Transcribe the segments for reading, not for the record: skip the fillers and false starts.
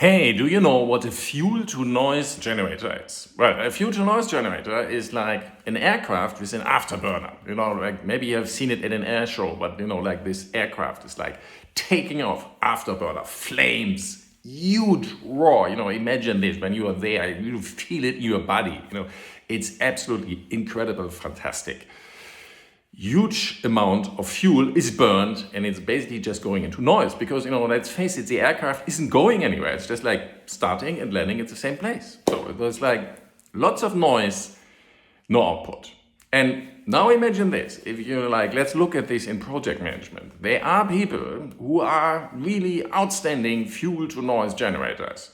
Hey, do you know what a fuel-to-noise generator is? Well, a fuel-to-noise generator is like an aircraft with an afterburner. Like maybe you have seen it at an air show, but like this aircraft is like taking off, afterburner, flames, huge roar. Imagine this when you are there, you feel it in your body. It's absolutely incredible, fantastic. Huge amount of fuel is burned and it's basically just going into noise because let's face it, the aircraft isn't going anywhere. It's just like starting and landing at the same place. So there's like lots of noise, no output. And now imagine this, if you let's look at this in project management. There are people who are really outstanding fuel to noise generators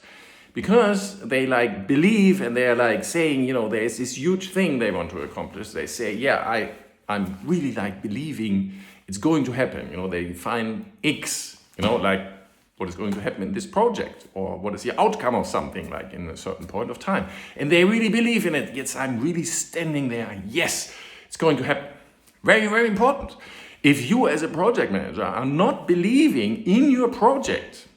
because they believe and they're saying, there's this huge thing they want to accomplish. They say, yeah, I'm really believing it's going to happen. They find X, what is going to happen in this project or what is the outcome of something in a certain point of time. And they really believe in it. Yes, I'm really standing there. Yes, it's going to happen. Very, very important. If you as a project manager are not believing in your project,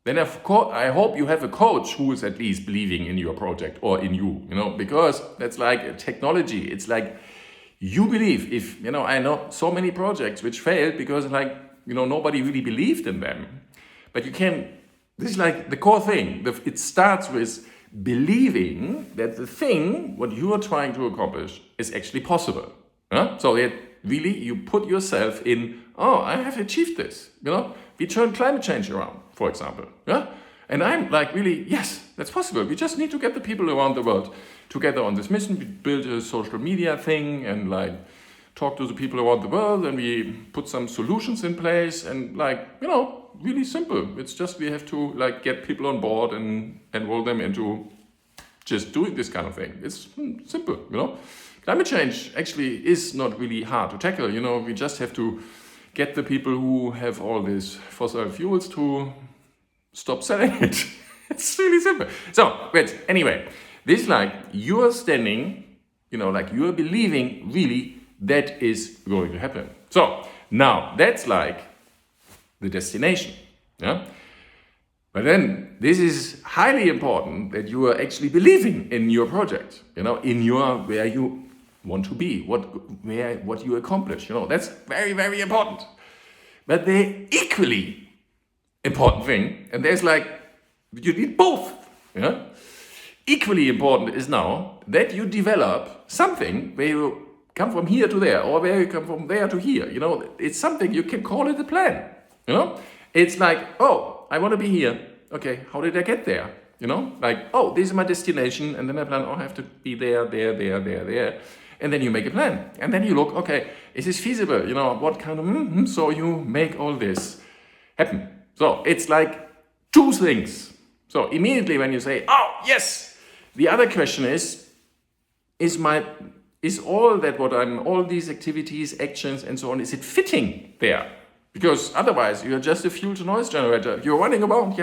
then of course, I hope you have a coach who is at least believing in your project or in you, because that's like a technology. It's like, you believe if, I know so many projects which failed because nobody really believed in them. But this is the core thing. It starts with believing that the thing, what you are trying to accomplish is actually possible. So that really you put yourself in, I have achieved this. We turned climate change around, for example. And I'm really, yes, that's possible. We just need to get the people around the world together on this mission. We build a social media thing and talk to the people around the world, and we put some solutions in place and really simple. It's just we have to get people on board and enroll them into just doing this kind of thing. It's simple, Climate change actually is not really hard to tackle. We just have to get the people who have all these fossil fuels to stop selling it. It's really simple. So, but anyway, this you're standing, you're believing really that is going to happen. So now that's the destination. Yeah. But then this is highly important that you are actually believing in your project, in where you want to be, what you accomplish. That's very, very important. But the equally important thing, and there's you need both. Equally important is now that you develop something where you come from here to there, or where you come from there to here. It's something you can call it a plan. It's I want to be here. Okay, how did I get there? This is my destination, and then I plan, I have to be there. And then you make a plan. And then you look, okay, is this feasible? What kind of, so you make all this happen. So it's two things. So immediately when you say, yes, the other question is all these activities, actions, and so on, is it fitting there? Because otherwise you're just a fuel to noise generator. You're running around,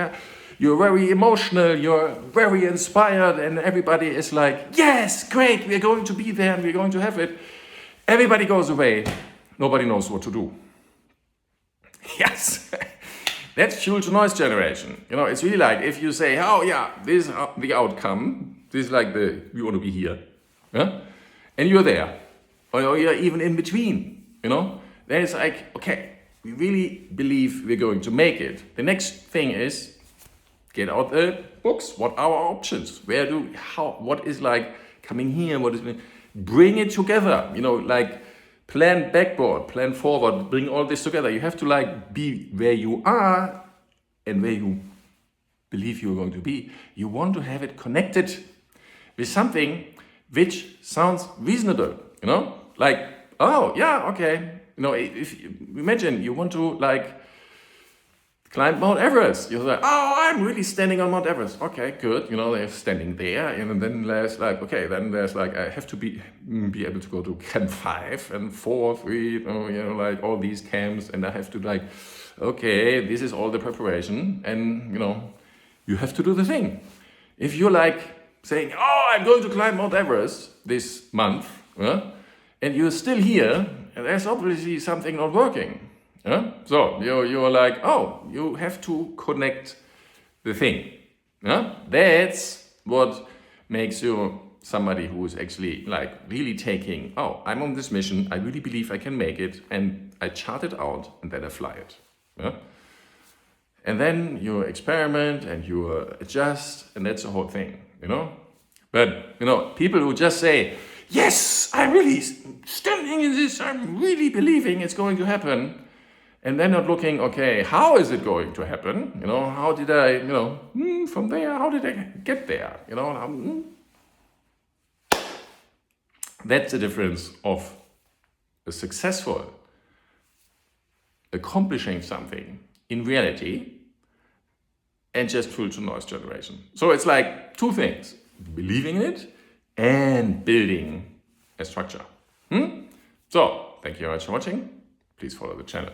you're very emotional, you're very inspired, and everybody is yes, great, we're going to be there and we're going to have it. Everybody goes away. Nobody knows what to do. Yes. That's fuel to noise generation. It's really if you say, this is the outcome. This is we want to be here. And you're there. Or you're even in between. Then it's okay, we really believe we're going to make it. The next thing is get out the books. What are our options? What is coming here? Bring it together. Plan backward, plan forward, bring all this together. You have to be where you are and where you believe you're going to be. You want to have it connected with something which sounds reasonable, okay. If you imagine you want to climb Mount Everest, you're I'm really standing on Mount Everest. Okay, good. They're standing there, and then there's then there's I have to be able to go to camp 5 and 4, 3, all these camps, and I have to okay, this is all the preparation, and you have to do the thing. If you're saying, I'm going to climb Mount Everest this month, and you're still here, and there's obviously something not working. So you're you have to connect the thing. Yeah? That's what makes you somebody who is actually like really taking, oh, I'm on this mission, I really believe I can make it, and I chart it out and then I fly it. Yeah? And then you experiment and you adjust, and that's the whole thing, you know? But, you know, people who just say, yes, I'm really standing in this, I'm really believing it's going to happen, and then not looking, okay, how is it going to happen? You know, how did I, you know, from there, how did I get there? You know, that's the difference of a successful accomplishing something in reality and just fuel to noise generation. So it's like two things, believing in it and building a structure. So thank you very much for watching. Please follow the channel.